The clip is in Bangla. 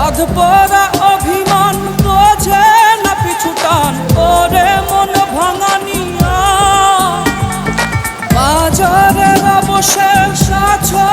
আধপরা অভিমান বোঝে না পিছুটান ওরে মন ভাঙানিয়া বাজারের অবশেষ আছো